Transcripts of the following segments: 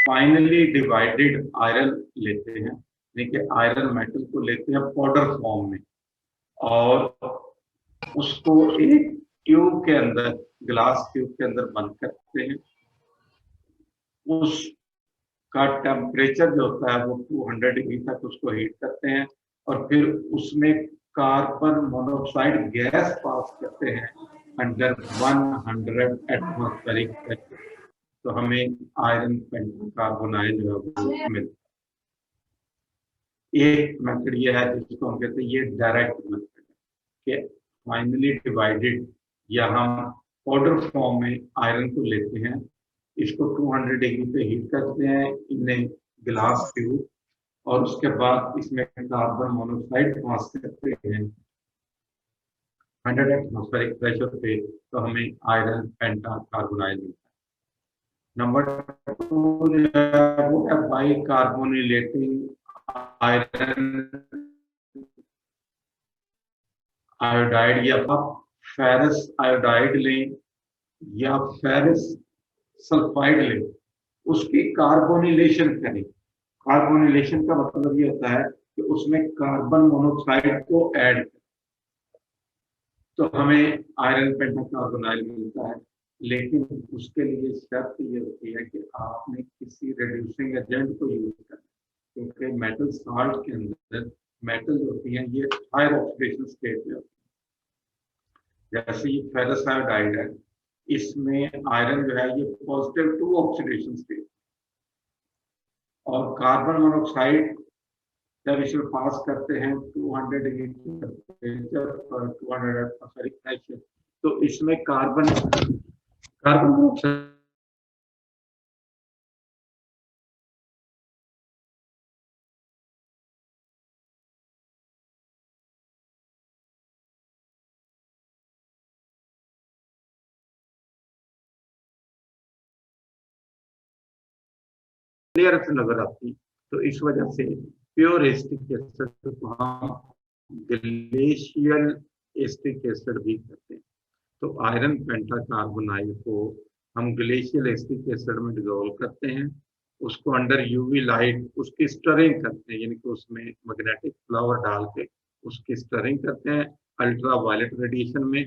Finally divided iron लेते हैं, देखिए आयरन मेटल को लेते हैं पाउडर फॉर्म में और उसको एक ट्यूब के अंदर, ग्लास ट्यूब के अंदर बंद करते हैं। उसका टेम्परेचर जो होता है वो 200 डिग्री तक उसको हीट करते हैं और फिर उसमें कार्बन मोनोऑक्साइड गैस पास करते हैं अंडर 100 एटमॉस्फेरिक प्रेशर। तो हमें आयरन पेंटाकार्बोनाइल जो है वो मिलता है। एक मेथड ये है जिसको हम कहते हैं ये डायरेक्ट मेथड है कि फाइनली डिवाइडेड या हम पाउडर फॉर्म में आयरन को लेते हैं, इसको 200 डिग्री पे हीट करते हैं इन ग्लास ट्यूब और उसके बाद इसमें कार्बन मोनोऑक्साइड पास करते हैं 100 एटमॉस्फेरिक प्रेशर पे, तो हमें आयरन पेंटाकार्बोनाइल मिलता है। नंबर 2 जो है वो है बाई कार्बोनिलेटिंग आयरन आयोडाइड, या आप फेरस आयोडाइड लें या फेरस सल्फाइड लें, उसकी कार्बोनिलेशन करें। कार्बोनिलेशन का मतलब ये होता है कि उसमें कार्बन मोनोऑक्साइड को ऐड करें, तो हमें आयरन पेंटाकार्बोनाइल मिलता है। लेकिन उसके लिए शर्त ये होती है कि आपने किसी रिड्यूसिंग एजेंट को यूज करना, क्योंकि मेटल साल्ट के अंदर मेटल होती हैं ये हायर ऑक्सीडेशन स्टेट में होती है। जैसे ये फेरस आयोडाइड है, इसमें आयरन जो है ये पॉजिटिव 2 ऑक्सीडेशन स्टेट, और कार्बन मोनोऑक्साइड जब इसे पास करते हैं 200 डिग्री टेम्परेचर पर 200 एटमॉस्फेरिक प्रेशर, तो इसमें कार्बन मोनोऑक्साइड क्लियर से नजर आती। तो इस वजह से प्योर एसिटिक एसिड को हम ग्लेशियल एसिटिक एसिड भी कहते हैं। तो आयरन पेंटाकार्बोनाइल को हम ग्लेशियल एसिटिक एसिड में डिजोल्व करते हैं, उसको अंडर यूवी लाइट उसकी स्टरिंग करते हैं, यानी कि उसमें मैग्नेटिक फ्लावर डाल के उसकी स्टरिंग करते हैं अल्ट्रा वायलेट रेडिएशन में।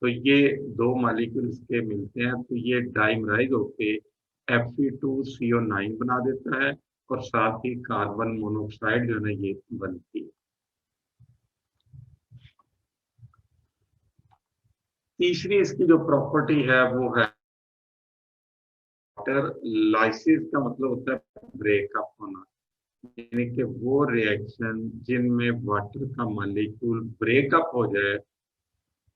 तो ये 2 मॉलिक्यूल इसके मिलते हैं, तो ये डाइमराइज होके Fe2CO9 बना देता है और साथ ही कार्बन मोनोऑक्साइड जो है ये बनती है। तीसरी इसकी जो प्रॉपर्टी है वो है वाटर लाइसिस, का मतलब होता है ब्रेकअप होना, यानी कि वो रिएक्शन जिनमें वाटर का मॉलिक्यूल ब्रेकअप हो जाए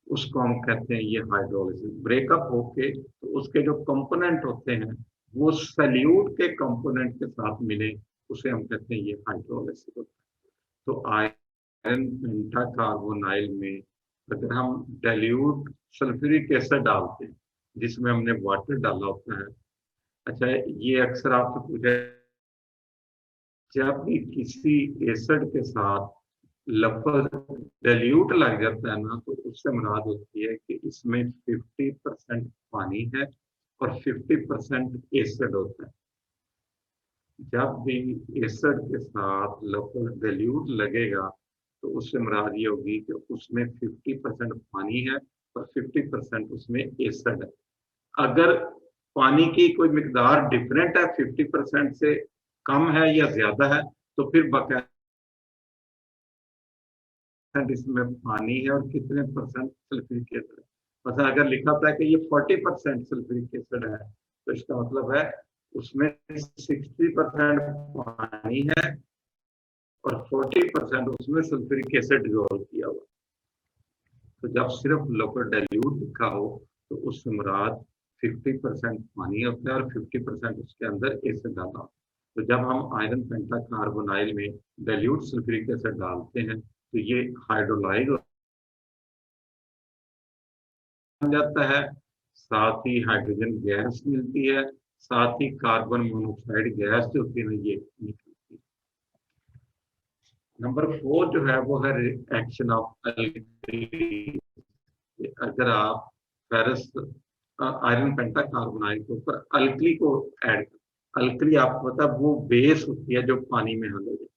उसको हम कहते हैं ये हाइड्रोलिसिस। ब्रेकअप होके तो उसके जो कंपोनेंट होते हैं वो सल्यूट के कंपोनेंट के साथ मिले, उसे हम कहते हैं ये हाइड्रोलिसिस होता है। तो आयरन पेंटाकार्बोनाइल में अगर हम डाइल्यूट सल्फ्यूरिक एसिड डालते हैं जिसमें हमने वाटर डाला होता है, अच्छा ये अक्सर आपसे पूछा, जब भी किसी एसिड के साथ लफज डाइल्यूट लग जाता है ना, तो उससे मुराद होती है कि इसमें 50% पानी है और 50% एसिड होता है। जब भी एसिड के साथ लफज डाइल्यूट लगेगा तो उससे मुराद ये होगी कि उसमें 50% पानी है और 50% उसमें एसिड है। अगर पानी की कोई मिकदार डिफरेंट है, 50% से कम है या ज्यादा है, तो फिर बकायदा इसमें पानी है और कितने परसेंट सल्फ्यूरिक एसिड है। मतलब अगर लिखा होता है कि ये 40% सल्फ्यूरिक एसिड है, तो इसका मतलब है उसमें 60% पानी है और 40% उसमें सल्फ्यूरिक एसिड डिसॉल्व किया हुआ। तो जब सिर्फ लोकल डाइल्यूट लिखा हो तो उससे मुराद 50% पानी होता है और 50% उसके अंदर एसिड डाला होता है। तो जब हम आयरन पेंटाकार्बोनाइल में डाइल्यूट सल्फ्यूरिक एसिड डालते हैं तो ये हाइड्रोलाइज हो जाता है, साथ ही हाइड्रोजन गैस मिलती है, साथ ही कार्बन मोनोऑक्साइड गैस जो होती है ना ये निकलती है। नंबर 4 जो है वो है रिएक्शन ऑफ अल्कीन। अगर आप फेरस आयरन पेंटाकार्बोनाइल के ऊपर अल्कली को ऐड करते अल्कली आपको पता है वो बेस होती है जो पानी में हल हो जाए।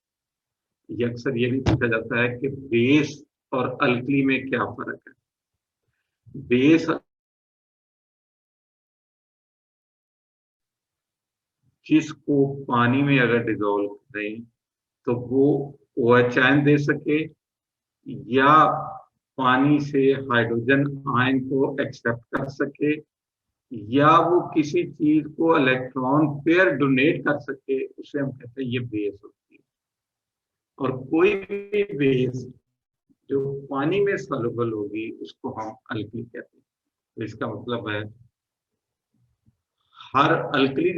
ये अक्सर ये भी पूछा जाता है कि बेस और अल्कली में क्या फर्क है। बेस जिसको पानी में अगर डिजोल्व करें तो वो OH आयन दे सके, या पानी से हाइड्रोजन आयन को एक्सेप्ट कर सके, या वो किसी चीज को इलेक्ट्रॉन पेयर डोनेट कर सके, उसे हम कहते हैं ये बेस होती है। और कोई भी बेस जो पानी में सॉल्युबल होगी उसको हम अल्कली कहते हैं। तो इसका मतलब है हर अल्कली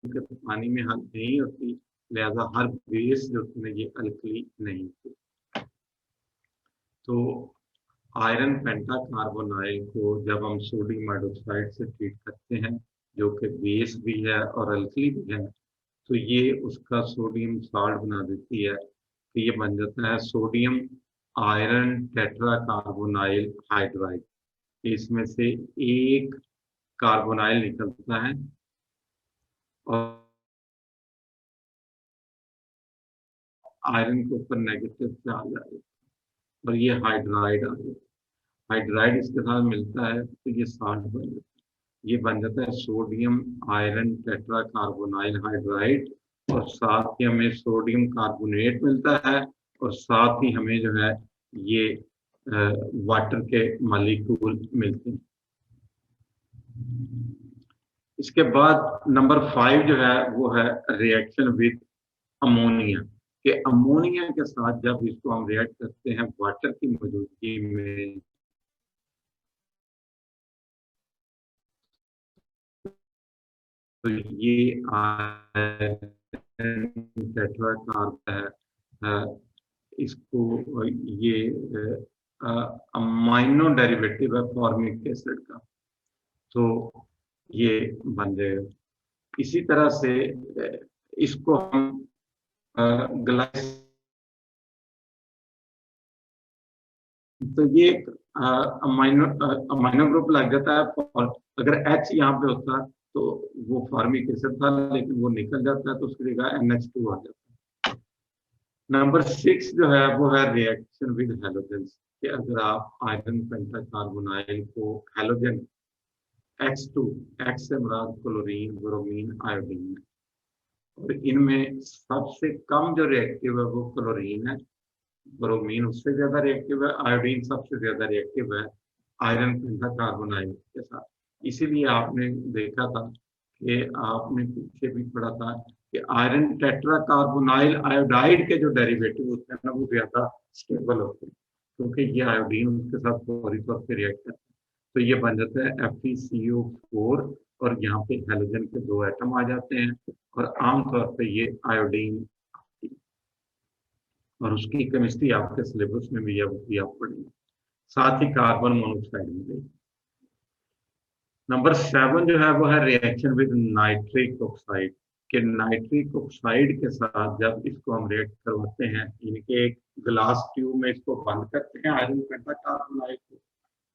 पानी में हल नहीं होती, लिहाजा हर बेस जो होती है ये अल्कली नहीं होती। तो आयरन पेंटाकार्बोनाइल को जब हम सोडियम हाइड्रोक्साइड से ट्रीट करते हैं, जो कि बेस भी है और अल्कली भी है, तो ये उसका सोडियम साल्ट बना देती है। तो ये बन जाता है सोडियम आयरन टेट्राकार्बोनाइल हाइड्राइड। इसमें से एक कार्बोनाइल निकलता है और आयरन के ऊपर नेगेटिव चार्ज आ जाता है और ये हाइड्राइड आ जाता है। हाइड्राइड इसके साथ मिलता है तो ये साल्ट बन जाता है। ये बन जाता है सोडियम आयरन टेट्राकार्बोनाइल हाइड्राइड, और साथ ही हमें सोडियम कार्बोनेट मिलता है, और साथ ही हमें जो है ये वाटर के मॉलिक्यूल मिलते हैं। इसके बाद नंबर 5 जो है वो है रिएक्शन विद अमोनिया। कि अमोनिया के साथ जब इसको हम रिएक्ट करते हैं वाटर की मौजूदगी में, तो ये टेट्राकार्ब है, इसको ये अमाइनो डेरिवेटिव है फॉर्मिक एसिड का, तो ये बन जाएगा। इसी तरह से इसको हम ग्लाइस, तो ये अमाइनो ग्रुप लग जाता है, और अगर H यहाँ पे होता तो वो फॉर्मिक एसिड था, लेकिन वो निकल जाता है तो उसकी जगह NH2 आ जाता है। नंबर 6 जो है वो है रिएक्शन विद हेलोजन। कि अगर आप आयरन पेंटाकार्बोनाइल को हेलोजन H2, X से मुराद क्लोरीन, ब्रोमीन, आयोडीन, और इनमें सबसे कम जो रिएक्टिव है वो क्लोरीन है, ब्रोमीन उससे ज्यादा रिएक्टिव है, आयोडीन सबसे ज्यादा रिएक्टिव है आयरन पेंटाकार्बोनाइल के साथ। इसीलिए आपने देखा था कि आपने पीछे भी पढ़ा था कि आयरन टेट्राकार्बोनाइल आयोडाइड के जो डेरिवेटिव होते हैं ना वो ज्यादा स्टेबल होते हैं, क्योंकि ये आयोडीन उसके साथ फौरी तौर पर रिएक्ट करते हैं। तो ये बन जाता है FeCO4, और यहाँ पे हेलोजन के 2 एटम आ जाते हैं, और आमतौर पे ये आयोडीन, और उसकी केमिस्ट्री आपके सिलेबस में भी आप पढ़ेंगे। साथ ही कार्बन मोनोऑक्साइड मिलेगी। नंबर 7 जो है वो है रिएक्शन विद नाइट्रिक ऑक्साइड। कि नाइट्रिक ऑक्साइड के साथ जब इसको हम रिएक्ट करवाते हैं, इनके एक ग्लास ट्यूब में इसको बंद करते हैं आयरन पेंटाकार्बोनाइड को,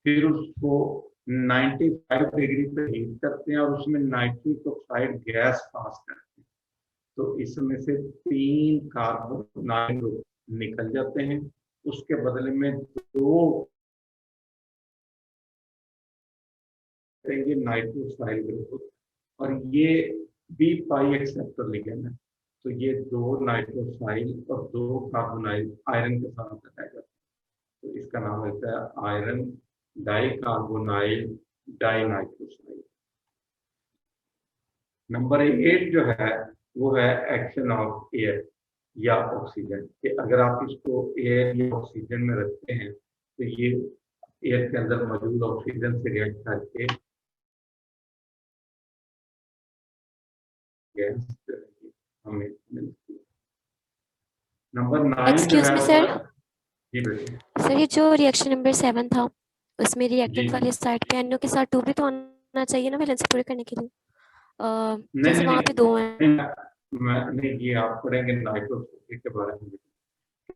फिर उसको 95 डिग्री पे हीट करते हैं और उसमें नाइट्रिक ऑक्साइड गैस पास करते हैं, तो इसमें से 3 कार्बोनाइल निकल जाते हैं। उसके बदले में 2 नाइट्रोसाइल ग्रुप, और ये बी पाई एक्सेप्टर लिगेंड है, तो ये 2 नाइट्रोसाइल और 2 कार्बोनाइल आयरन के साथ अटैच जाते हैं, तो इसका नाम होता है आयरन डाई कार्बोनाइल डाइनाइट्रोसाइल। नंबर 8 जो है वो है एक्शन ऑफ एयर या ऑक्सीजन। कि अगर आप इसको एयर या ऑक्सीजन में रखते हैं तो ये एयर के अंदर मौजूद ऑक्सीजन से रिएक्ट करके गैस हमें मिलती है। नंबर 9 जो एक्सक्यूज है मी वो सर, जी बेटे सर ये जो रिएक्शन नंबर 7 था उसमें जी रिएक्टेंट वाले साइड पे NO के साथ 2 भी तो आना चाहिए ना वैलेंसी पूरे करने के लिए। नहीं जैसे नहीं वहां पे 2 हैं। नहीं, ये आप पढ़ेंगे नाइट्रोसाइल के बारे में।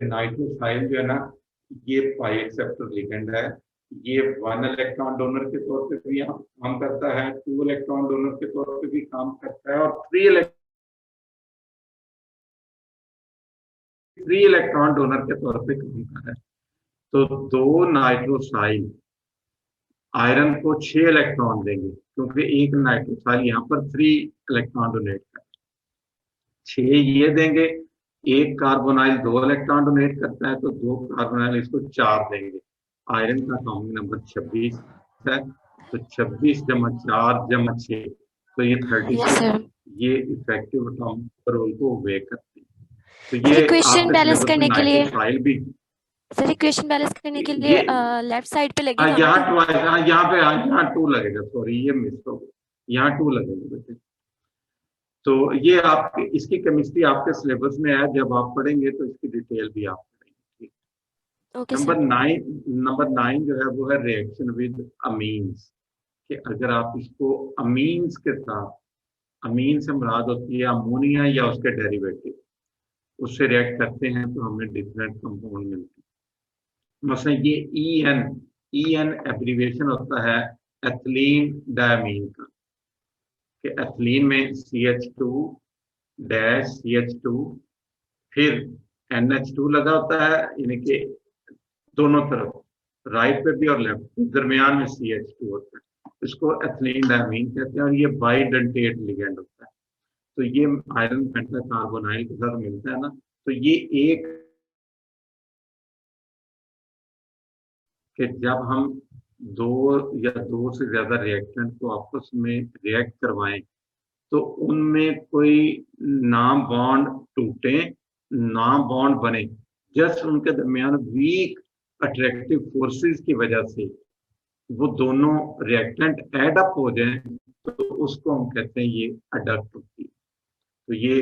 नाइट्रोसाइल जो है ना ये पाई एक्सेप्टर लिगेंड है, ये 1 इलेक्ट्रॉन डोनर के तौर पे भी काम करता है, 2 इलेक्ट्रॉन डोनर के तौर पे भी काम करता है, और 3 इलेक्ट्रॉन डोनर के तौर पे काम कर रहा है। तो 2 नाइट्रोसाइल आयरन को 6 इलेक्ट्रॉन देंगे, क्योंकि एक नाइट्रोसाइल यहाँ पर 3 इलेक्ट्रॉन डोनेट कर, 6 ये देंगे। एक कार्बोनाइल 2 इलेक्ट्रॉन डोनेट करता है, तो 2 कार्बोनाइल इसको 4 देंगे। आयरन का अटॉमिक नंबर 26 है, तो 26 जमा 4 जमा 6, तो ये 36। Yes sir. ये इफेक्टिव अटॉमिक रोल को वे करते हैं। तो सर ये इक्वेशन आपके बैलेंस सिलेबस में करने के लिए, नाइट्रोसाइल भी, सर इक्वेशन बैलेंस करने के लिए ये लेफ्ट साइड पे लगेगा ना यहाँ two? 2 आएगा, यहाँ 2 लगेगा, सॉरी ये मिस हो गया, यहाँ 2 लगेगा बेटे। तो ये आपके, इसकी केमिस्ट्री आपके सिलेबस में है, जब आप पढ़ेंगे तो इसकी डिटेल भी आप पढ़ेंगे। Okay number sir. 9 जो है वो है रिएक्शन विद अमीन्स, कि अगर आप इसको अमीन्स के साथ, अमीन से मुराद होती है अमोनिया या उसके डेरिवेटिव, उससे रिएक्ट करते हैं तो हमें डिफरेंट कंपाउंड मिलते हैं। मसलन ये EN एब्रीविएशन होता है एथिलीन डायमीन का, कि एथिलीन में CH2 डैश CH2 फिर NH2 लगा होता है, यानी कि दोनों तरफ राइट पे भी और लेफ्ट पे, दरमियान में CH2 होता है, इसको एथिलीन डायमीन कहते हैं, और ये बाइडेंटेट लिगेंड होता है। तो ये आयरन पेंटाकार्बोनाइल के साथ मिलता है ना, तो ये एक, कि जब हम 2 या 2 से ज्यादा रिएक्टेंट को आपस में रिएक्ट करवाएं, तो उनमें कोई ना बॉन्ड टूटे ना बॉन्ड बने, जस्ट उनके दरमियान वीक अट्रैक्टिव फोर्सेस की वजह से वो दोनों रिएक्टेंट एड अप हो जाएं, तो उसको हम कहते हैं ये अडक्ट होती है। तो ये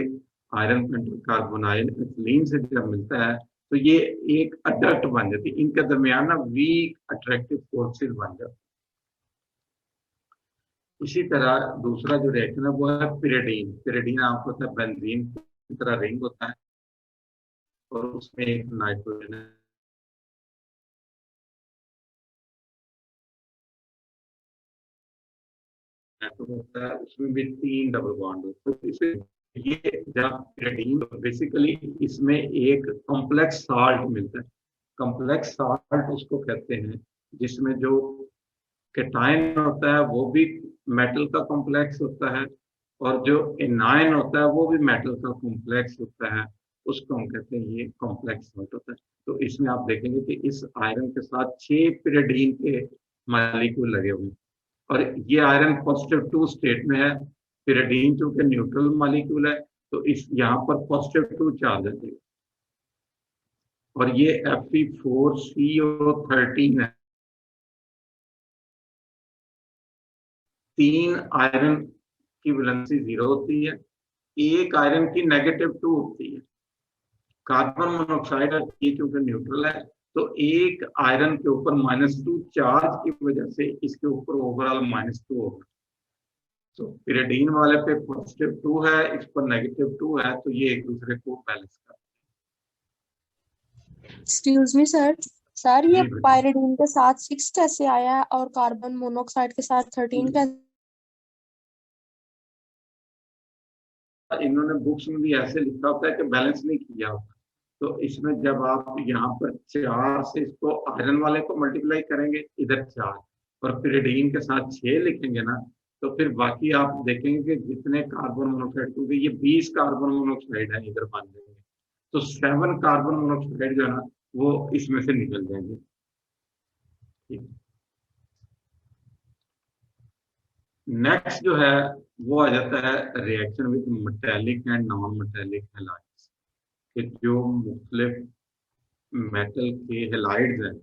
आयरन पेंटाकार्बोनाइल एथिलीन से जब मिलता है तो ये एक अडक्ट बन जाती है, इनके दरमियान ना वीक अट्रैक्टिव फोर्सेस बन जाती है। इसी तरह दूसरा जो रिएक्शन है वो है पिरिडीन। पिरिडीन आपको पता है बेंजीन की तरह रिंग होता है, और उसमें एक नाइट्रोजन एटम होता है, उसमें भी 3 डबल बॉन्ड होते हैं। इसे ये जब पिरिडीन, बेसिकली इसमें एक कॉम्प्लेक्स साल्ट मिलता है। कॉम्प्लेक्स साल्ट उसको कहते हैं जिसमें जो कैटायन होता है वो भी मेटल का कॉम्प्लेक्स होता है, और जो एनायन होता है वो भी मेटल का कॉम्प्लेक्स होता है, उसको हम कहते हैं ये कॉम्प्लेक्स साल्ट होता है। तो इसमें आप देखेंगे कि इस आयरन के साथ 6 पिरिडीन के मॉलिक्यूल लगे हुए हैं, और ये आयरन पॉजिटिव 2 स्टेट में है। पिरिडीन चूंकि न्यूट्रल मॉलिक्यूल है, तो इस यहाँ पर पॉजिटिव 2 चार्ज है, और ये Fe4CO13 है। 3 आयरन की वैलेंसी 0 होती है, एक आयरन की -2 होती है। कार्बन मोनोऑक्साइड ये क्योंकि न्यूट्रल है, तो एक आयरन के ऊपर -2 चार्ज की वजह से इसके ऊपर ओवरऑल -2 होगा। तो पिरिडीन वाले पे +2 है, इस पर -2 है, तो ये एक दूसरे को बैलेंस करते एक्सक्यूज मी सर, सर ये हैं। जी बेटा, पायरिडीन के साथ 6 कैसे आया है और कार्बन मोनोऑक्साइड के साथ 13 कैसे? इन्होंने बुक्स में भी ऐसे लिखा होता है कि बैलेंस नहीं किया होता। तो इसमें जब आप यहाँ पर 4 से इसको आयरन वाले को मल्टीप्लाई करेंगे, इधर 4, और पिरिडीन के साथ 6 लिखेंगे ना, तो फिर बाकी आप देखेंगे कि जितने कार्बन मोनोऑक्साइड, क्योंकि ये 20 कार्बन मोनोऑक्साइड है इधर बन जाएंगे, तो 7 कार्बन मोनोऑक्साइड जो है ना वो इसमें से निकल जाएंगे। ठीक, नेक्स्ट जो है वो आ जाता है reaction with metallic and non metallic halides, कि जो मुख्तलिफ मेटल के हैलाइड्स हैं,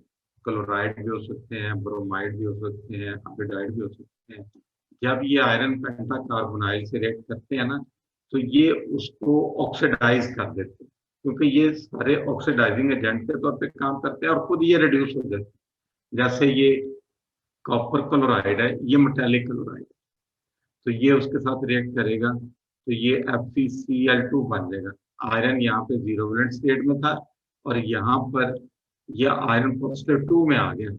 क्लोराइड भी हो सकते हैं, ब्रोमाइड भी हो सकते हैं, अपेटाइड भी हो सकते हैं। जब ये आयरन पेंटाकार्बोनाइल से रिएक्ट करते हैं ना, तो ये उसको ऑक्सीडाइज कर देते हैं, क्योंकि ये सारे ऑक्सीडाइजिंग एजेंट के तौर पे काम करते हैं और खुद ये रिड्यूस हो जाते हैं। जैसे ये कॉपर क्लोराइड है, ये मेटेलिक क्लोराइड, तो ये उसके साथ रिएक्ट करेगा तो ये FeCl2 बन जाएगा। आयरन यहाँ पे 0 वैलेंट स्टेट में था, और यहाँ पर यह आयरन +2 में आ गया,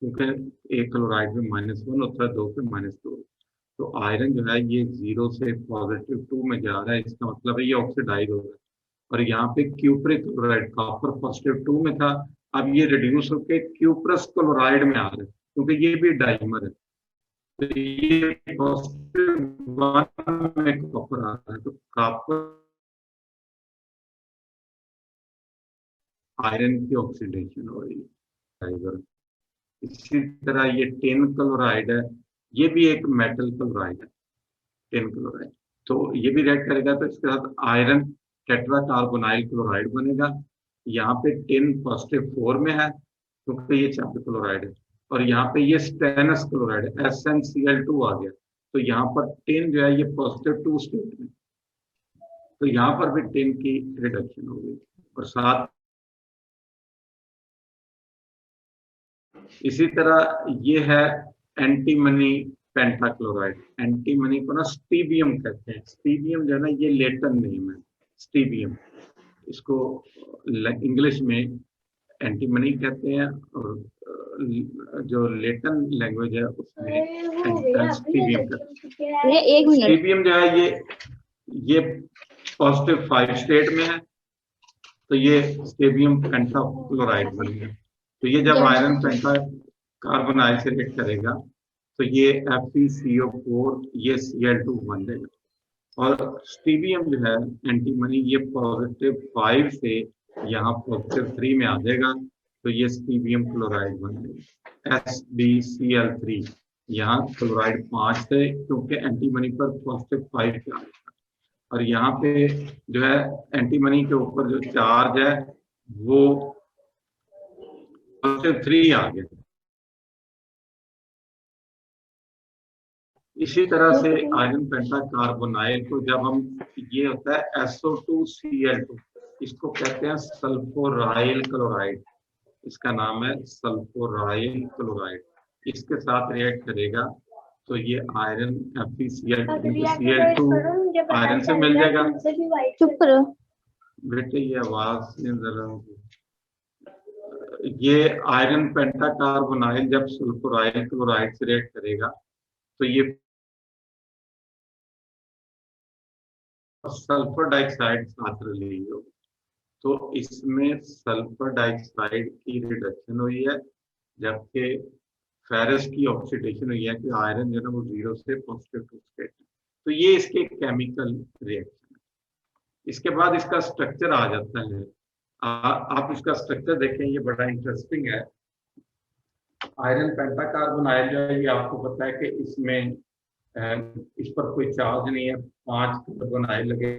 क्योंकि एक क्लोराइड में -1 होता है, 2 पे -2। तो आयरन जो है ये 0 से +2 में जा रहा है, इसका मतलब है ये ऑक्सीडाइज हो रहा है। और यहाँ पे क्यूप्रिक क्लोराइड कॉपर +2 में था, अब ये रिड्यूस होकर क्यूप्रस क्लोराइड में आ रहा है, क्योंकि ये भी डाइमर है। तो ये +1 में कॉपर आ रहा है, तो कॉपर आयरन की ऑक्सीडेशन हो रही है। इसी तरह ये टिन क्लोराइड है, ये भी एक मेटल क्लोराइड है, टिन क्लोराइड। तो ये भी रिएक्ट करेगा तो इसके साथ आयरन टेट्रा कार्बोनाइल क्लोराइड बनेगा। यहाँ पे टिन +4 में है क्योंकि ये 4 क्लोराइड है, और यहाँ पे ये स्टेनस क्लोराइड है, SnCl2 आ गया। तो यहाँ पर टिन जो है ये +2 स्टेट में, तो यहाँ पर भी टिन की रिडक्शन हो गई। और साथ इसी तरह ये है एंटीमनी पेंटाक्लोराइड। एंटीमनी को ना स्टीबियम कहते हैं। स्टीबियम जो है ना ये लेटन नेम है, स्टीबियम। इसको इंग्लिश में एंटीमनी कहते हैं, और जो लेटन लैंग्वेज है उसमें स्टीबियम कहते हैं। स्टीबियम जो है ये +5 स्टेट में है, तो ये स्टीबियम पेंटाक्लोराइड बन गया। तो ये जब आयरन पेंटा कार्बोनाइल से रिएक्ट करेगा तो ये FeCO4 ये Cl2 बन जाएगा। और स्टीबियम जो है एंटीमनी ये +5 से यहाँ +3 में आ जाएगा, तो ये स्टीबियम क्लोराइड बन जाएगा, SbCl3। यहाँ क्लोराइड 5 थे क्योंकि एंटीमनी पर +5 पे आ गया, और यहाँ पे जो है एंटीमनी के ऊपर जो चार्ज है वो +3 आ गया। इसी तरह से आयरन पेंटाकार्बोनाइल को जब हम, ये होता है SO2Cl2, इसको कहते हैं सल्फोराइल क्लोराइड। इसका नाम है सल्फोराइल क्लोराइड। इसके साथ रिएक्ट करेगा तो ये आयरन FeCl2 आयरन से मिल जाएगा। चुप करो बेटे, ये आवाज नहीं जरा। ये आयरन पेंटाकार्बोनाइल जब सल्फोराइल क्लोराइड से रिएक्ट करेगा तो ये सल्फर डाइऑक्साइड साथ रिलीज होगा। तो इसमें सल्फर डाइऑक्साइड की रिडक्शन हुई है, जबकि फेरस की ऑक्सीडेशन हुई है कि आयरन जो है वो 0 से +2 स्टेट है। तो ये इसके केमिकल रिएक्शन है। इसके बाद इसका स्ट्रक्चर आ जाता है। आप इसका स्ट्रक्चर देखें, ये बड़ा इंटरेस्टिंग है। आयरन पेंटाकार्बोनाइल जो है ये आपको पता है कि इसमें इस पर कोई चार्ज नहीं है, 5 कार्बोनाइल लगे।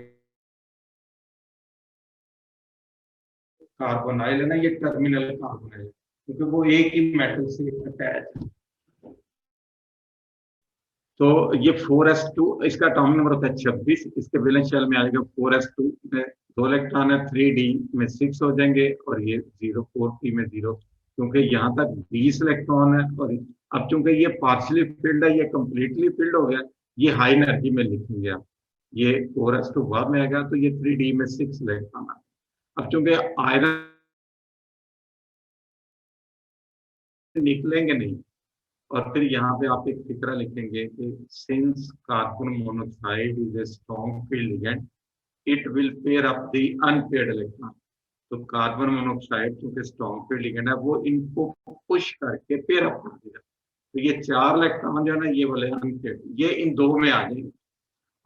कार्बोनाइल है ना, ये टर्मिनल कार्बोनाइल, क्योंकि वो एक ही मेटल से अटैच है। तो ये 4s2, इसका एटॉमिक नंबर होता है 26। इसके वैलेंस शेल में आएगा 4s2 में 2 इलेक्ट्रॉन है, 3d में 6 हो जाएंगे, और ये 0 4p में 0, क्योंकि यहाँ तक 20 इलेक्ट्रॉन है। और अब चूंकि ये पार्शली फिल्ड है, ये कंप्लीटली फिल्ड हो गया, ये हाई एनर्जी में लिखेंगे आप। ये 4s2 बाद में आएगा, तो ये 3d में 6 इलेक्ट्रॉन है। अब चूंकि आयरन निकलेंगे नहीं, और फिर यहाँ पे आप एक फिक्रा लिखेंगे कि since carbon monoxide is a strong field ligand, it will pair up the unpaired electron. तो कार्बन मोनोक्साइड क्योंकि स्ट्रॉन्ग फील्ड लिगेंड है, वो इनको पुश करके पेयर अप कर देगा। तो ये 4 इलेक्ट्रॉन जो है ना, ये वाले अनपेयर्ड, ये इन 2 में आ जाएंगे,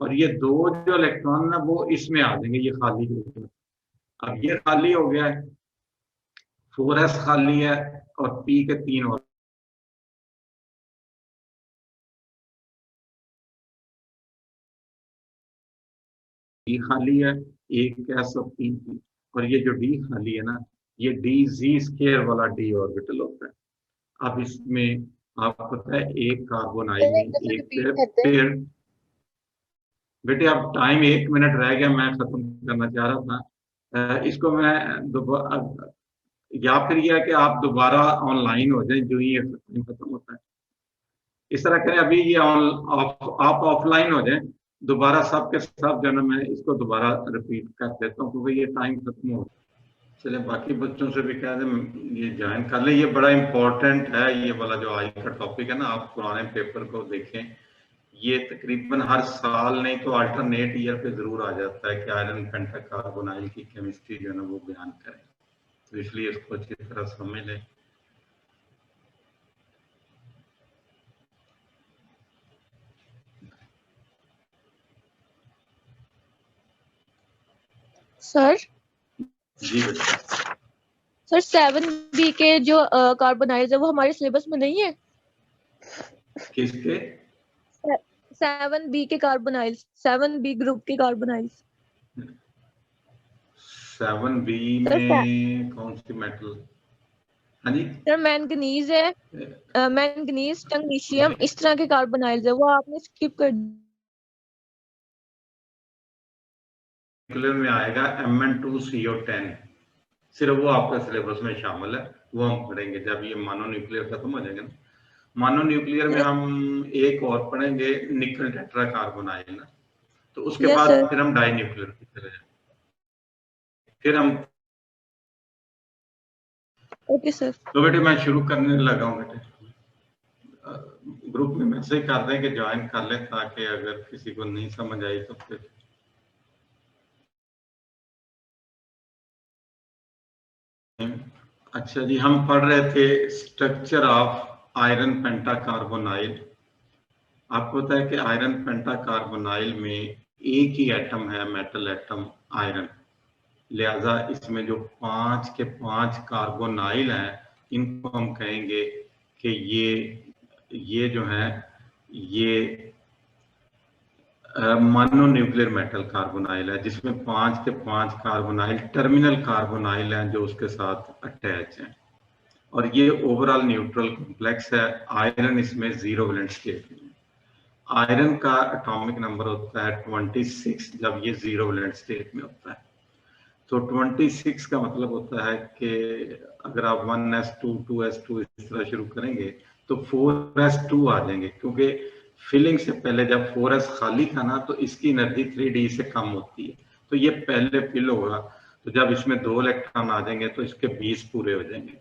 और ये 2 जो इलेक्ट्रॉन है वो इसमें आ जाएंगे, ये खाली हो गया। अब ये खाली हो गया है, 4s खाली है, और p के 3 और डी खाली है, एक s और 3 p, और ये जो d खाली है ना, ये dz² वाला d ऑर्बिटल होता है। अब इसमें आपको पता है एक कार्बोनाइल में एक पेयर। बेटे अब टाइम 1 मिनट रह गया, मैं खत्म करना चाह रहा था इसको। मैं या फिर यह है कि आप दोबारा ऑनलाइन हो जाएं जो ये खत्म होता है। इस तरह करें, अभी ये आप ऑफलाइन हो जाएं, दोबारा सब के सब जो है मैं इसको दोबारा रिपीट कर देता हूँ, क्योंकि ये टाइम खत्म हो गया। चले बाकी बच्चों से भी कह दें ये ज्वाइन कर ले, ये बड़ा इंपॉर्टेंट है ये वाला जो आज का टॉपिक है ना। आप पुराने पेपर को देखें, ये तकरीबन हर साल नहीं तो अल्टरनेट ईयर पे जरूर आ जाता है कि आयरन पेंटाकार्बोनाइल की केमिस्ट्री जो है ना वो बयान करें, तो इसलिए इसको अच्छी तरह समझ लें। सर जी बेटा। सर 7B के जो कार्बोनाइल्स है वो हमारे सिलेबस में नहीं है। किसके? 7B के कार्बोनाइल्स, 7B ग्रुप के कार्बोनाइल्स। 7B सर में कौन सी मेटल? हाँ जी सर मैंगनीज है, मैंगनीज, टंगनीशियम, इस तरह के कार्बोनाइल्स है, वो आपने स्किप कर न्यूक्लियर में आएगा Mn2CO10, सिर्फ वो आपका सिलेबस में शामिल है, वो हम पढ़ेंगे जब ये मानो न्यूक्लियर खत्म हो जाएगा ना। मानो न्यूक्लियर में हम एक और पढ़ेंगे निकल टेट्रा कार्बोनाइल ना, तो उसके यस बाद सर। फिर हम डाई न्यूक्लियर की चले जाएंगे। फिर हम ओके सर। तो बेटे मैं शुरू करने लगा हूँ बेटे। ग्रुप में मैसेज कर दें कि ज्वाइन कर ले, ताकि अगर किसी को नहीं समझ आई तो फिर अच्छा जी, हम पढ़ रहे थे स्ट्रक्चर ऑफ आयरन पेंटाकार्बोनाइल। आपको पता है कि आयरन पेंटाकार्बोनाइल में एक ही एटम है, मेटल एटम आयरन, लिहाजा इसमें जो 5 के 5 कार्बोनाइल हैं इनको हम कहेंगे कि ये जो है ये मोनो न्यूक्लियर मेटल कार्बोनाइल है, जिसमें 5 के 5 कार्बोनाइल टर्मिनल कार्बोनाइल हैं जो उसके साथ अटैच हैं, और ये ओवरऑल न्यूट्रल कॉम्प्लेक्स है। आयरन इसमें 0 वैलेंट स्टेट में। आयरन का एटॉमिक नंबर होता है 26 जब ये 0 वैलेंट स्टेट में होता है। तो 26 का मतलब होता है कि अगर आप 1s2 2s2 इस तरह शुरू करेंगे तो 4s2 आ जाएंगे, क्योंकि फिलिंग से पहले जब 4s खाली था ना तो इसकी एनर्जी 3d से कम होती है, तो ये पहले फिल होगा। तो जब इसमें 2 इलेक्ट्रॉन आ जाएंगे तो इसके 20 पूरे हो जाएंगे।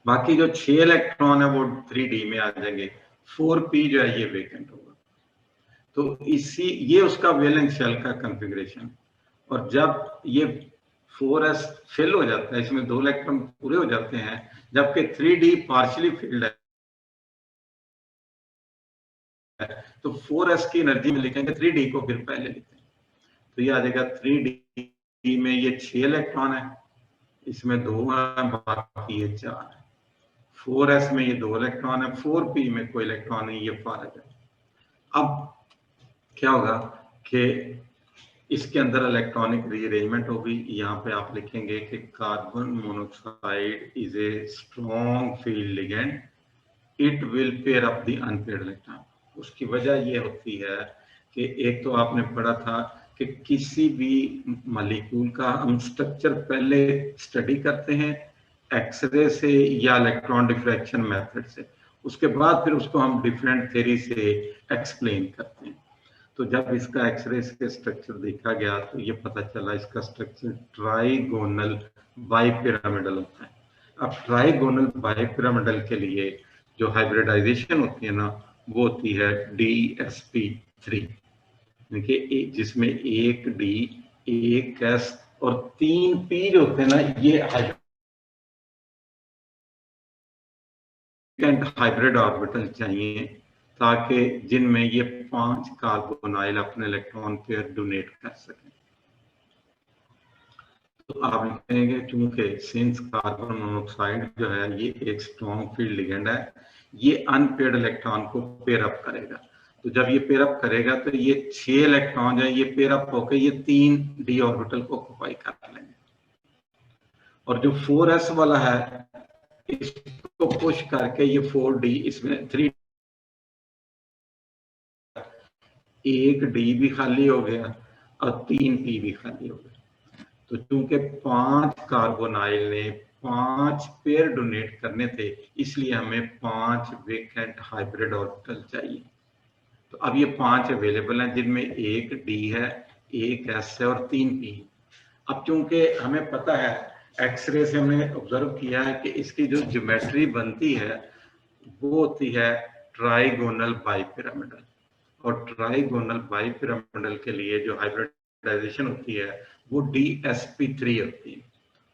बाकी जो 6 इलेक्ट्रॉन है वो 3d में आ जाएंगे। 4p जो है ये वेकेंट होगा। तो ये उसका वैलेंस शेल का कॉन्फ़िगरेशन। और जब ये 4s फिल हो जाता है, इसमें 2 इलेक्ट्रॉन पूरे हो जाते हैं, जबकि 3d पार्शियली फिल्ड है, तो 4s की एनर्जी में लिखेंगे 3d को फिर पहले लिखेंगे, तो ये आ जाएगा 3d में ये 6 इलेक्ट्रॉन है, इसमें 2 है, बाकी ये 4 है। 4s में ये 2 इलेक्ट्रॉन है, 4p में कोई इलेक्ट्रॉन नहीं, ये फारग है। अब क्या होगा कि इसके अंदर इलेक्ट्रॉनिक रीअरेंजमेंट होगी। यहाँ पे आप लिखेंगे कि carbon monoxide is a strong field ligand, it will pair up the unpaired electron. उसकी वजह ये होती है कि एक तो आपने पढ़ा था कि किसी भी मॉलिक्यूल का हम स्ट्रक्चर पहले स्टडी करते हैं एक्सरे से या इलेक्ट्रॉन डिफ्रैक्शन मेथड से, उसके बाद फिर उसको हम डिफरेंट थ्योरी से एक्सप्लेन करते हैं। तो जब इसका एक्सरे से स्ट्रक्चर देखा गया तो ये पता चला इसका स्ट्रक्चर ट्राइगोनल बाइपिरामिडल होता है। अब ट्राइगोनल बाइपिरामिडल के लिए जो हाइब्रिडाइजेशन होती है ना वो होती है DsP3, देखिए जिसमें एक D, एक S और 3 P जो होते हैं ना, ये हाइब्रिड ऑर्बिटल चाहिए ताकि जिनमें ये 5 कार्बोनाइल अपने इलेक्ट्रॉन पेयर डोनेट कर सकें। तो आप लिखेंगे क्योंकि सिंस कार्बन मोनोऑक्साइड जो है ये एक स्ट्रॉन्ग फील्ड लिगेंड है, ये अनपेयर्ड इलेक्ट्रॉन को पेयर अप करेगा। तो जब ये पेयर अप करेगा तो ये 6 इलेक्ट्रॉन जो है ये पेयर अप होकर ये 3 d ऑर्बिटल को ऑक्यूपाई कर लेंगे, और जो 4s वाला है इसको पुश करके ये 4d इसमें 3 एक D भी खाली हो गया और 3 P भी खाली हो गया। तो चूंकि 5 कार्बोनाइल ने 5 पेयर डोनेट करने थे, इसलिए हमें 5 वेकेंट हाइब्रिड ऑर्बिटल चाहिए। तो अब ये 5 अवेलेबल हैं जिनमें एक D है, एक S है और 3 P। अब चूंकि हमें पता है, एक्सरे से हमने ऑब्जर्व किया है कि इसकी जो ज्योमेट्री बनती है वो होती है ट्राइगोनल बाइपिरामिडल, और ट्राइगोनल बाइपिरामिडल के लिए जो हाइब्रिडाइजेशन होती है वो DsP3 होती है,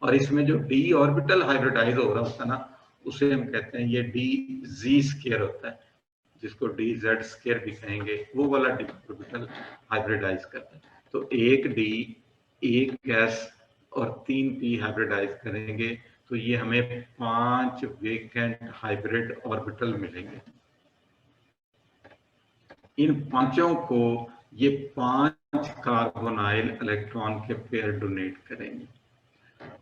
और इसमें जो d ऑर्बिटल हाइब्रिडाइज हो रहा होता है ना, उसे हम कहते हैं ये DZ² होता है, जिसको DZ² भी कहेंगे, वो वाला d ऑर्बिटल हाइब्रिडाइज करता है। तो एक d, एक s और 3p हाइब्रिडाइज करेंगे तो ये हमें 5 वेकेंट हाइब्रिड ऑर्बिटल मिलेंगे। इन पांचों को ये 5 कार्बोनाइल इलेक्ट्रॉन के पेयर डोनेट करेंगे,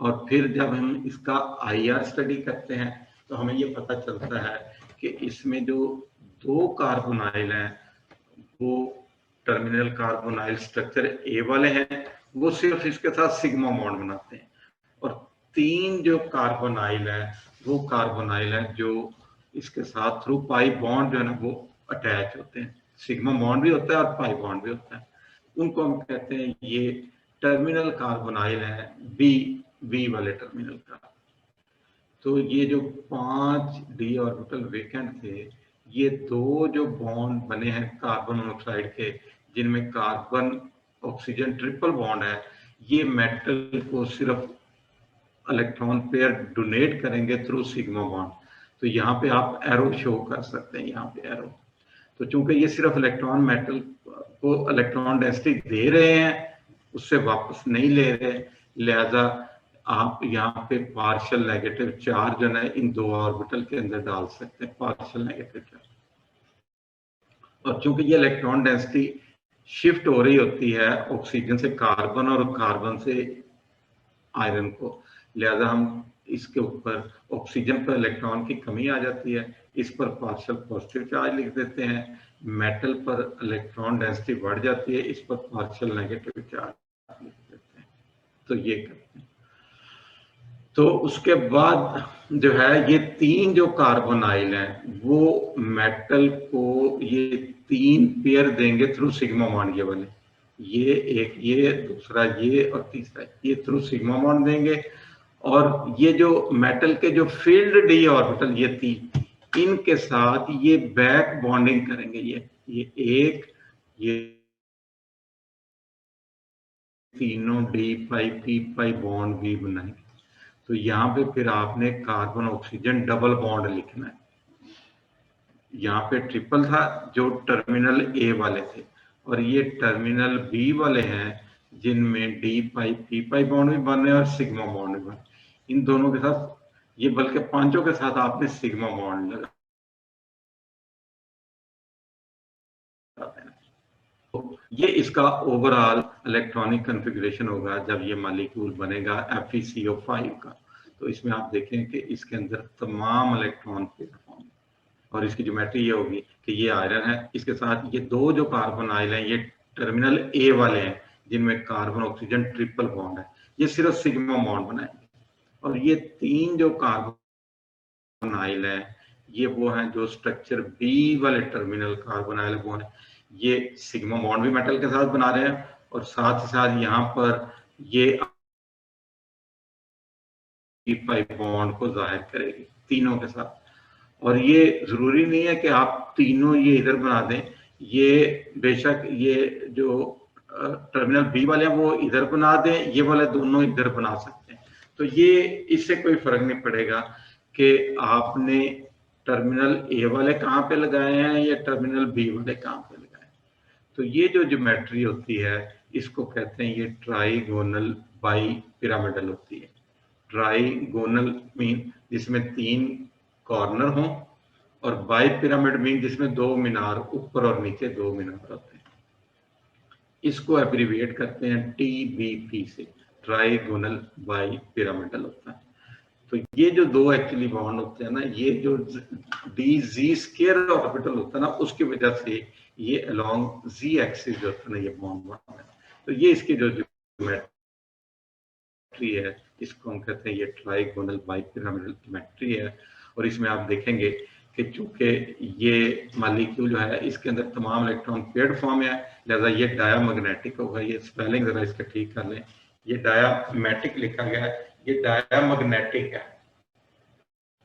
और फिर जब हम इसका IR स्टडी करते हैं तो हमें ये पता चलता है कि इसमें जो 2 कार्बोनाइल हैं वो टर्मिनल कार्बोनाइल स्ट्रक्चर A वाले हैं, वो सिर्फ इसके साथ सिग्मा बॉन्ड बनाते हैं, और 3 जो कार्बोनाइल हैं वो कार्बोनाइल हैं जो इसके साथ थ्रू पाई बॉन्ड जो है ना वो अटैच होते हैं, सिग्मा बॉन्ड भी होता है और पाई बॉन्ड भी होता है। उनको हम कहते हैं ये टर्मिनल कार्बोनाइल है, बी वाले टर्मिनल का। तो ये जो 5 d ऑर्बिटल वेकेंट थे, ये 2 जो बॉन्ड बने हैं कार्बन मोनोऑक्साइड के, जिनमें कार्बन ऑक्सीजन ट्रिपल बॉन्ड है, ये मेटल को सिर्फ इलेक्ट्रॉन पेयर डोनेट करेंगे थ्रू सिग्मा बॉन्ड। तो यहाँ पे आप एरो शो कर सकते हैं, यहाँ पे एरो। तो चूंकि ये सिर्फ इलेक्ट्रॉन मेटल को इलेक्ट्रॉन डेंसिटी दे रहे हैं, उससे वापस नहीं ले रहे, लिहाजा आप यहाँ पे पार्शियल नेगेटिव चार्ज जो है इन 2 ऑर्बिटल के अंदर डाल सकते हैं, पार्शियल नेगेटिव चार्ज। और चूंकि ये इलेक्ट्रॉन डेंसिटी शिफ्ट हो रही होती है ऑक्सीजन से कार्बन और कार्बन से आयरन को, लिहाजा हम इसके ऊपर ऑक्सीजन पर इलेक्ट्रॉन की कमी आ जाती है, इस पर पार्शियल पॉजिटिव चार्ज लिख देते हैं। मेटल पर इलेक्ट्रॉन डेंसिटी बढ़ जाती है, इस पर पार्शियल नेगेटिव चार्ज लिख देते हैं। तो ये करते हैं। तो उसके बाद जो है ये 3 जो कार्बोनाइल हैं वो मेटल को ये 3 पेयर देंगे थ्रू सिग्मा बॉन्ड, ये वाले, ये एक, ये दूसरा, ये और तीसरा, ये थ्रू सिग्मा बॉन्ड देंगे। और ये जो मेटल के जो फील्ड d ऑर्बिटल ये 3, इनके साथ ये बैक बॉन्डिंग करेंगे, ये एक, ये तीनों d पाई p पाई बॉन्ड भी बनाएंगे। तो यहाँ पे फिर आपने कार्बन ऑक्सीजन डबल बॉन्ड लिखना है। यहाँ पे ट्रिपल था जो टर्मिनल A वाले थे, और ये टर्मिनल B वाले हैं जिनमें d पाई p पाई बॉन्ड भी बन रहे हैं और सिग्मा बॉन्ड भी बन रहे हैं। इन दोनों के साथ, ये बल्कि पांचों के साथ आपने सिग्मा बॉन्ड लगा देना। तो ये इसका ओवरऑल इलेक्ट्रॉनिक कॉन्फ़िगरेशन होगा जब ये मॉलिक्यूल बनेगा FeCO5 का। तो इसमें आप देखें कि इसके अंदर तमाम इलेक्ट्रॉन पेयर होंगे, और इसकी ज्योमेट्री ये होगी कि ये आयरन है, इसके साथ ये 2 जो कार्बोनाइल हैं ये टर्मिनल A वाले हैं जिनमें कार्बन ऑक्सीजन ट्रिपल बॉन्ड है, ये सिर्फ सिग्मा बॉन्ड बनाएंगे। और ये 3 जो कार्बोनाइल है ये वो हैं जो स्ट्रक्चर B वाले टर्मिनल कार्बोनाइल वो हैं, ये सिग्मा बॉन्ड भी मेटल के साथ बना रहे हैं, और साथ ही साथ यहाँ पर ये पाई बॉन्ड को जाहिर करेगी तीनों के साथ। और ये जरूरी नहीं है कि आप तीनों ये इधर बना दें, ये बेशक ये जो टर्मिनल B वाले हैं वो इधर बना दें, ये वाले दोनों इधर बना सकते हैं। तो ये इससे कोई फर्क नहीं पड़ेगा कि आपने टर्मिनल A वाले कहाँ पे लगाए हैं या टर्मिनल B वाले कहाँ पे लगाए हैं। तो ये जो ज्योमेट्री होती है इसको कहते हैं ये ट्राइगोनल बाई पिरामिडल होती है। ट्राइगोनल मीन जिसमें 3 कॉर्नर हों, और बाई पिरामिड मीन जिसमें 2 मीनार, ऊपर और नीचे 2 मीनार होते हैं। इसको एब्रीविएट करते हैं TBP से, ट्राइगोनल बाई पिरामिडल होता है। तो ये जो 2 एक्चुअली बॉन्ड होते हैं ना, ये जो DZ² ऑर्बिटल होता है ना, उसकी वजह से ये अलोंग Z एक्सिस जो होता है ना ये बॉन्ड बनता है। तो ये इसकी जो ज्योमेट्री है इसको हम कहते हैं ये ट्राइगोनल बाई पिरामिडल ज्योमेट्री है। और इसमें आप देखेंगे कि चूंकि ये मॉलिक्यूल जो है इसके अंदर तमाम इलेक्ट्रॉन पेयर्ड फॉर्म है, लिहाजा ये डायामैग्नेटिक होगा। ये स्पेलिंग जरा इसका ठीक कर लें, ये डायामैटिक लिखा गया है, ये डायामैग्नेटिक है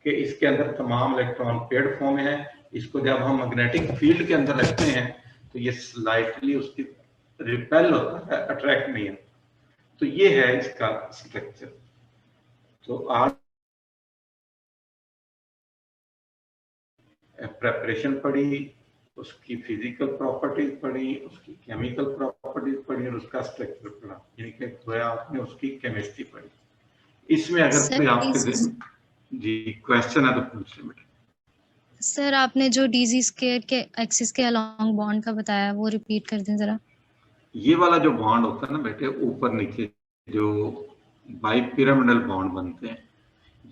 कि इसके अंदर तमाम इलेक्ट्रॉन पेड फॉर्म में है। इसको जब हम मैग्नेटिक फील्ड के अंदर रखते हैं तो ये स्लाइटली उसकी रिपेल होता है, अट्रैक्ट नहीं है। तो ये है इसका स्ट्रक्चर। तो आज प्रेपरेशन पढ़ी, उसकी फिजिकल प्रॉपर्टीज पढ़ी, उसकी केमिकल प्रॉपर्टीज पढ़ी और उसका स्ट्रक्चर पढ़ा, यानी कि गोया आपने उसकी केमिस्ट्री पढ़ी। इसमें अगर कोई आपके जी क्वेश्चन है तो पूछ लें बेटा। सर आपने जो डीजी स्क्वायर के एक्सिस के अलोंग बॉन्ड का बताया वो रिपीट कर दें जरा। ये वाला जो बॉन्ड होता है ना बेटे, ऊपर नीचे जो बाई पिरामिडल बॉन्ड बनते हैं,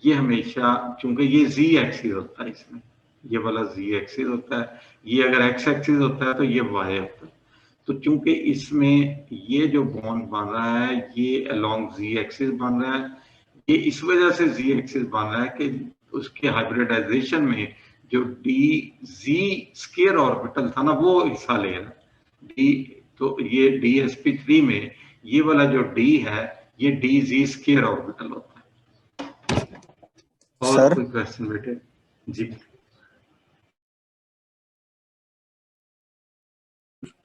ये हमेशा, चूंकि ये जी एक्सिस होता है, इसमें ये वाला जी एक्सिस होता है, ये अगर एक्स एक्सिस होता है तो ये वाई होता है। तो चूंकि इसमें ये जो बॉन्ड बन रहा है ये अलोंग जी एक्सिस बन रहा है, ये इस वजह से जी एक्सिस बन रहा है कि उसके हाइब्रिडाइजेशन में जो डी जी स्क्वायर ऑर्बिटल था ना वो हिस्सा ले रहा है डी। तो ये DsP3 में ये वाला जो डी है ये डी जी स्क्वायर ऑर्बिटल होता है। और सर कोई क्वेश्चन बेटे? जी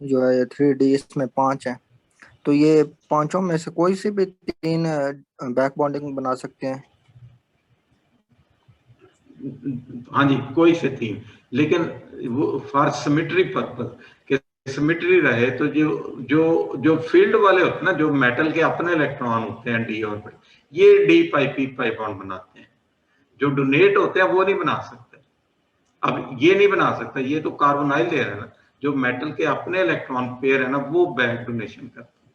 जो है 3D इसमें 5 है, तो ये पांचों में से कोई से भी 3 बैक बॉन्डिंग बना सकते हैं? हाँ जी, कोई से 3, लेकिन वो फॉर सिमेट्री पर्पस के सिमेट्री रहे तो जो जो जो फील्ड वाले होते हैं ना, जो मेटल के अपने इलेक्ट्रॉन होते हैं डी ऑर्बिट, ये डी पाई पी पाई बॉन्ड बनाते हैं। जो डोनेट होते हैं वो नहीं बना सकते। अब ये नहीं बना सकता, ये तो कार्बोनाइल ले रहा है ना, जो मेटल के अपने इलेक्ट्रॉन पेयर है ना वो बैक डोनेशन करते हैं।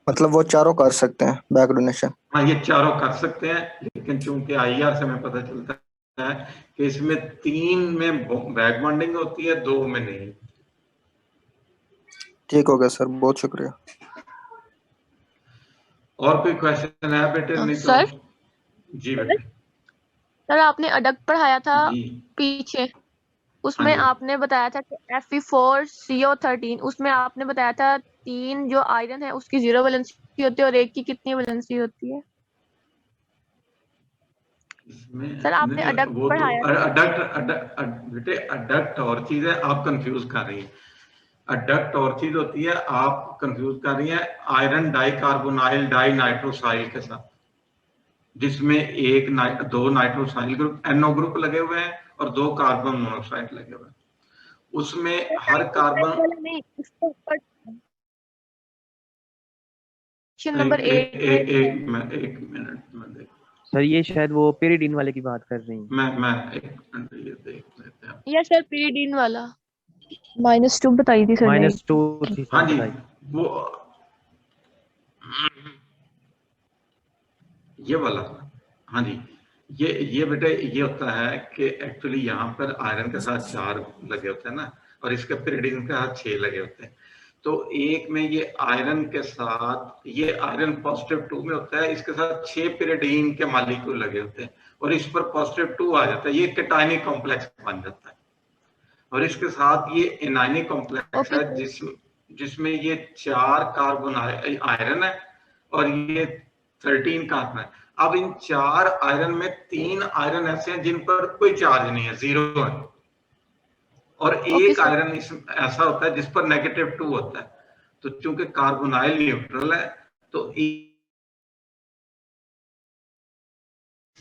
मतलब वो चारों कर सकते हैं बैक डोनेशन? हाँ, ये चारों कर सकते हैं, लेकिन चूंकि IR से हमें पता चलता है कि इसमें 3 में बैक बॉन्डिंग होती है, 2 में नहीं। ठीक हो गया सर, बहुत शुक्रिया। और कोई क्वेश्चन है बेटे? नहीं तो सर जी बेटे। सर आपने अडक्ट पढ़ाया था जी पीछे, उसमें हाँ जी। आपने बताया था कि Fe4CO13, उसमें आपने बताया था 3 जो आयरन है उसकी 0 वैलेंसी होती है और 1 की कितनी वैलेंसी होती है? इसमें सर आपने नहीं, अडक्ट वो तो पढ़ाया था। बेटे अडक्ट और चीज है, आप कंफ्यूज कर रही हैं। अडक्ट और चीज होती है, आप कंफ्यूज कर रही हैं आयरन डाइकार्बोनाइल डाई नाइट्रोसाइल के साथ, जिसमें 2 नाइट्रोसाइल ग्रुप NO ग्रुप लगे हुए हैं और 2 कार्बन मोनोक्साइड लगे हुए हैं। उसमें हर कार्बन नहीं, उसके ऊपर नंबर 8 में एक मिनट में देख, सर ये शायद वो पेरिडीन वाले की बात कर रही हैं। मैं एक मिनट ये देख लेते हैं। या सर पीरियड वाला -2 बताई थी सर ने। -2 थी हाँ सर जी, बताई। वो ये वाला, हाँ जी, ये बेटे ये होता है कि एक्चुअली यहाँ पर आयरन के साथ 4 लगे होते हैं ना, और इसके पिरिडिन के साथ 6 लगे होते हैं। तो एक में ये आयरन के साथ, ये आयरन +2 में होता है, इसके साथ 6 पिरिडीन के मॉलिक्यूल लगे होते हैं और इस पर +2 आ जाता है, ये कैटायनिक कॉम्प्लेक्स बन जाता है। और इसके साथ ये एनायनिक कॉम्प्लेक्स है जिसमें ये 4 कार्बन आयरन है और ये 13 कार्बन है। अब इन 4 आयरन में 3 आयरन ऐसे हैं जिन पर कोई चार्ज नहीं है, 0 है, और एक आयरन ऐसा होता है जिस पर -2 होता है। तो चूंकि कार्बोनाइल न्यूट्रल है तो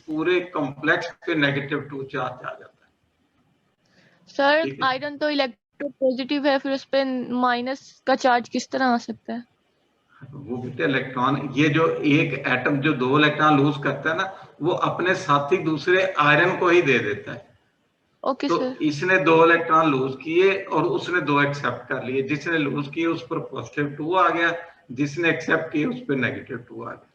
पूरे कॉम्प्लेक्स पे -2 चार्ज आ जाता है। सर आयरन तो इलेक्ट्रोपॉजिटिव है, फिर उस पे माइनस का चार्ज किस तरह आ सकता है? वो बेटे इलेक्ट्रॉन, ये जो एक एटम जो 2 इलेक्ट्रॉन लूज करता है ना, वो अपने साथी दूसरे आयरन को ही दे देता है। ओके तो सर। इसने 2 इलेक्ट्रॉन लूज किए और उसने 2 एक्सेप्ट कर लिए। जिसने लूज किए उस पर +2 आ गया, जिसने एक्सेप्ट किए उस पर -2 आ गया।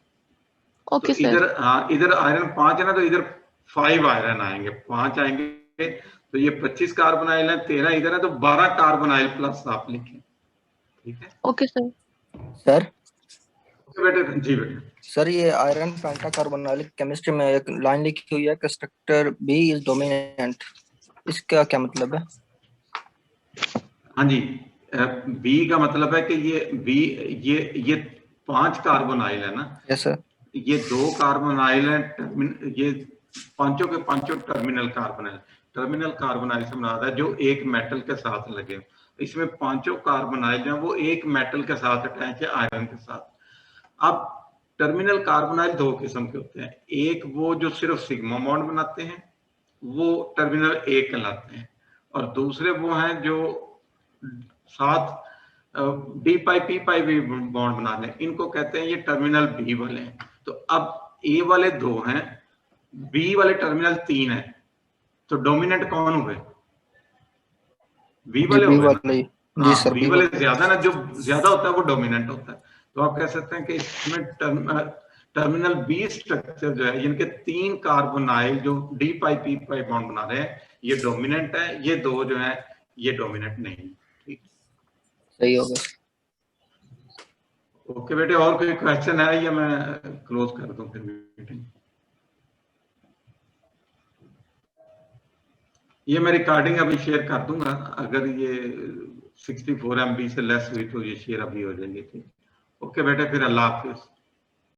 ओके तो सर। इधर इधर आयरन 5 है ना, तो इधर 5 आयरन आएंगे, 5 आएंगे, तो ये 25 कार्बोनाइल है, 13 इधर है, तो 12 कार्बोनाइल प्लस आप लिखें। ठीक है ओके सर। सर बेटे जी बेटे। सर ये आयरन पेंटाकार्बोनाइल केमिस्ट्री में एक लाइन लिखी हुई है कि स्ट्रक्चर B इज डोमिनेंट, इसका क्या मतलब है? हाँ जी, बी का मतलब है कि ये बी ये 5 कार्बोनाइल है ना, यस सर। ये 2 कार्बोनाइल हैं, ये पांचों के पांचों टर्मिनल कार्बोनाइल। टर्मिनल कार्बोनाइल से मुराद है जो एक मेटल के साथ लगे। इसमें पांचों कार्बोनाइल हैं वो एक मेटल के साथ अटैच है, आयरन के साथ। अब टर्मिनल कार्बोनाइल 2 किस्म के होते हैं, एक वो जो सिर्फ सिग्मा बॉन्ड बनाते हैं, वो टर्मिनल A कहलाते हैं, और दूसरे वो हैं जो साथ डी पाई पी पाई भी बॉन्ड बना लें, इनको कहते हैं ये टर्मिनल B वाले हैं। तो अब A वाले 2 हैं, B वाले टर्मिनल 3 है, तो डोमिनेंट कौन हुए? B वाले बी हो गए वाले ना। जी सर, बी वाले ज्यादा ना, जो ज्यादा होता है वो डोमिनेंट होता है। तो आप कह सकते हैं कि इसमें टर्मिनल B स्ट्रक्चर जो है, इनके 3 कार्बोनाइल जो डी पाई पी पाई बॉन्ड बना रहे हैं, ये डोमिनेंट है, ये 2 जो है ये डोमिनेंट नहीं है। ठीक, सही हो गया। ओके बेटे, और कोई क्वेश्चन है या मैं क्लोज कर दूं फिर मीटिंग? ये मैं रिकॉर्डिंग अभी शेयर कर दूंगा, अगर ये 64 MB से लेस हुई तो ये शेयर अभी हो जाएंगे। ठीक, ओके बेटे, फिर अल्लाह हाफिज।